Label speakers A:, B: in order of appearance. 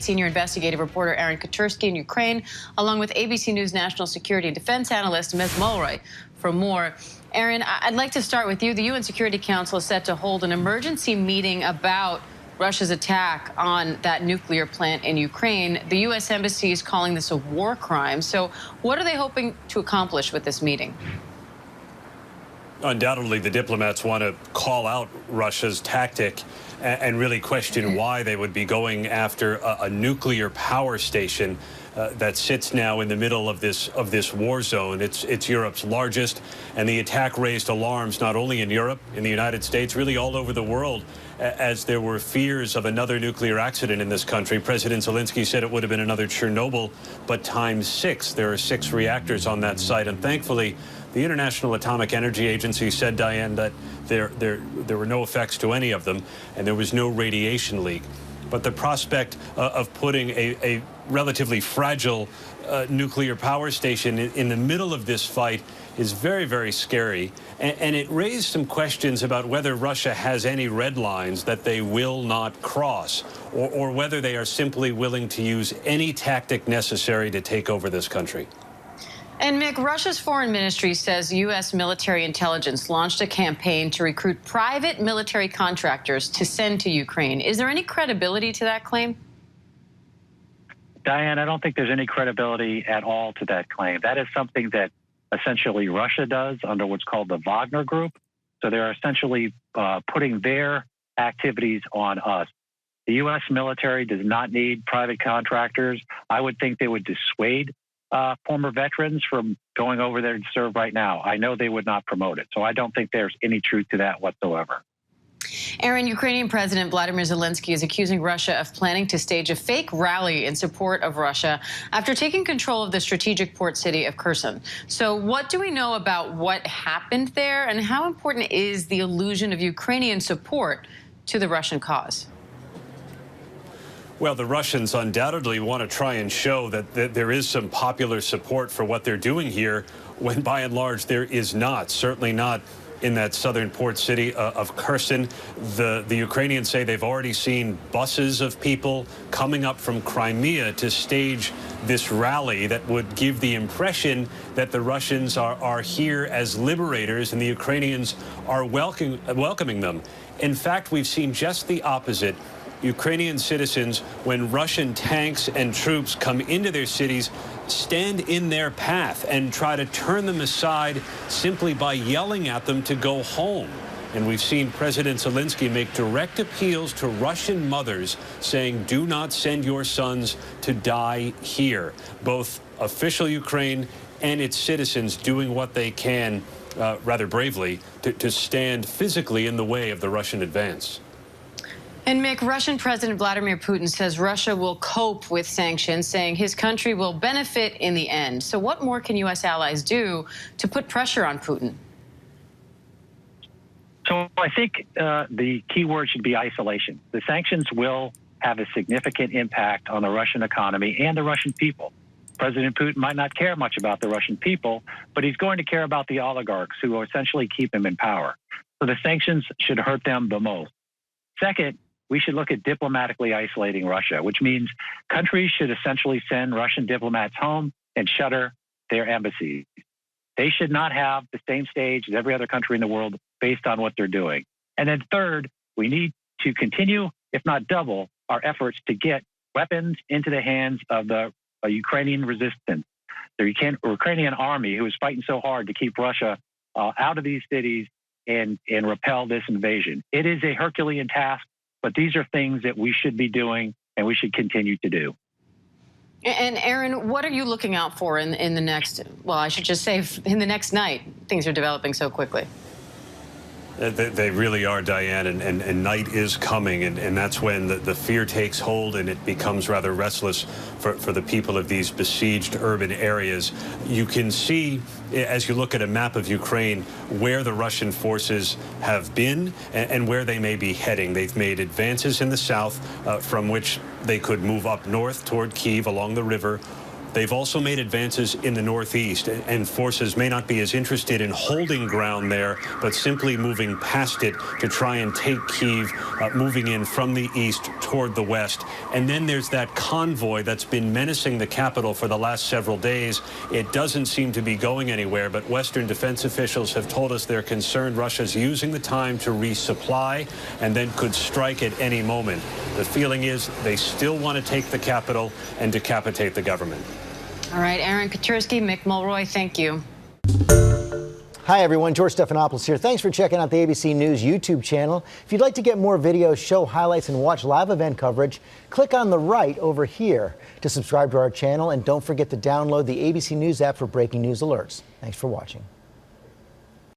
A: Senior investigative reporter Aaron Katersky in Ukraine, along with ABC News national security and defense analyst Ms. Mulroy for more. Aaron, I'd like to start with you. The UN Security Council is set to hold an emergency meeting about Russia's attack on that nuclear plant in Ukraine. The U.S. Embassy is calling this a war crime. So what are they hoping to accomplish with this meeting?
B: Undoubtedly, the diplomats want to call out Russia's tactic and really question why they would be going after a nuclear power station that sits now in the middle of this war zone. It's Europe's largest, and the attack raised alarms not only in Europe, in the United States, really all over the world, as there were fears of another nuclear accident in this country. President Zelensky said it would have been another Chernobyl, but times 6. There are 6 reactors on that site, and thankfully, the International Atomic Energy Agency said, Diane, that there were no effects to any of them, and there was no radiation leak. But the prospect of putting a relatively fragile nuclear power station in the middle of this fight is very, very scary. And it raised some questions about whether Russia has any red lines that they will not cross, or whether they are simply willing to use any tactic necessary to take over this country.
A: And Mick, Russia's foreign ministry says U.S. military intelligence launched a campaign to recruit private military contractors to send to Ukraine. Is there any credibility to that claim?
C: Diane, I don't think there's any credibility at all to that claim. That is something that essentially Russia does under what's called the Wagner Group. So they're essentially putting their activities on us. The U.S. military does not need private contractors. I would think they would dissuade former veterans from going over there to serve right now. I know they would not promote it. So I don't think there's any truth to that whatsoever.
A: Aaron, Ukrainian President Vladimir Zelensky is accusing Russia of planning to stage a fake rally in support of Russia after taking control of the strategic port city of Kherson. So what do we know about what happened there, and how important is the illusion of Ukrainian support to the Russian cause?
B: Well, the Russians undoubtedly want to try and show that there is some popular support for what they're doing here, when by and large there is not, certainly not in that southern port city of Kherson. The Ukrainians say they've already seen buses of people coming up from Crimea to stage this rally that would give the impression that the Russians are here as liberators and the Ukrainians are welcoming them. In fact, we've seen just the opposite. Ukrainian citizens, when Russian tanks and troops come into their cities, stand in their path and try to turn them aside simply by yelling at them to go home. And we've seen President Zelensky make direct appeals to Russian mothers saying, do not send your sons to die here. Both official Ukraine and its citizens doing what they can, rather bravely, to stand physically in the way of the Russian advance.
A: And Mick, Russian President Vladimir Putin says Russia will cope with sanctions, saying his country will benefit in the end. So what more can U.S. allies do to put pressure on Putin?
C: So I think the key word should be isolation. The sanctions will have a significant impact on the Russian economy and the Russian people. President Putin might not care much about the Russian people, but he's going to care about the oligarchs who essentially keep him in power. So the sanctions should hurt them the most. Second, we should look at diplomatically isolating Russia, which means countries should essentially send Russian diplomats home and shutter their embassies. They should not have the same stage as every other country in the world based on what they're doing. And then third, we need to continue, if not double, our efforts to get weapons into the hands of the Ukrainian resistance, the Ukrainian army who is fighting so hard to keep Russia out of these cities and repel this invasion. It is a Herculean task, but these are things that we should be doing and we should continue to do.
A: And Aaron, what are you looking out for in the next, well, I should just say in the next night? Things are developing so quickly.
B: They really are, Diane, and night is coming, and that's when the fear takes hold and it becomes rather restless for the people of these besieged urban areas. You can see, as you look at a map of Ukraine, where the Russian forces have been and where they may be heading. They've made advances in the south, from which they could move up north toward Kyiv along the river, They've also made advances in the northeast, and forces may not be as interested in holding ground there, but simply moving past it to try and take Kyiv, moving in from the east toward the west. And then there's that convoy that's been menacing the capital for the last several days. It doesn't seem to be going anywhere, but Western defense officials have told us they're concerned Russia's using the time to resupply and then could strike at any moment. The feeling is they still want to take the capital and decapitate the government.
A: All right, Aaron Katursky, Mick Mulroy, thank you.
D: Hi, everyone. George Stephanopoulos here. Thanks for checking out the ABC News YouTube channel. If you'd like to get more videos, show highlights, and watch live event coverage, click on the right over here to subscribe to our channel. And don't forget to download the ABC News app for breaking news alerts. Thanks for watching.